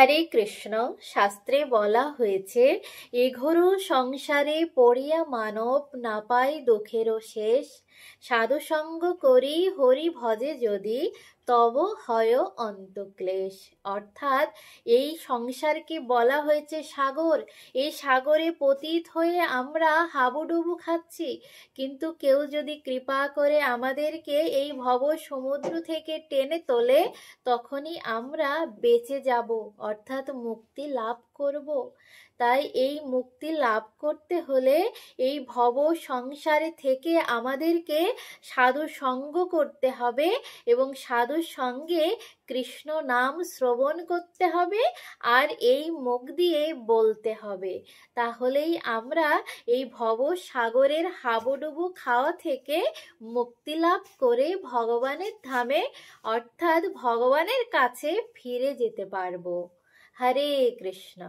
হরে কৃষ্ণ। শাস্ত্রে বলা হয়েছে, এঘোরো সংসারে পড়িয়া মানব না পায় দুঃখেরও শেষ। সাধুসঙ্গ করি হরি ভজে যদি তব হয় অন্তক্লেশ। অর্থাৎ এই সংসারকে বলা হয়েছে সাগর। এই সাগরে পতিত হয়ে আমরা হাবুডুবু খাচ্ছি, কিন্তু কেউ যদি কৃপা করে আমাদেরকে এই ভব সমুদ্র থেকে টেনে তোলে, তখনই আমরা বেঁচে যাব, অর্থাৎ মুক্তি লাভ করব। তাই এই মুক্তি লাভ করতে হলে এই ভব সংসারে থেকে আমাদেরকে সাধু সঙ্গ করতে হবে এবং সাধু সঙ্গে কৃষ্ণ নাম শ্রবণ করতে হবে আর এই মুখ দিয়ে বলতে হবে। তাহলেই আমরা এই ভব সাগরের হাবুডুবু খাওয়া থেকে মুক্তি লাভ করে ভগবানের ধামে অর্থাৎ ভগবানের কাছে ফিরে যেতে পারবো। হরে কৃষ্ণ।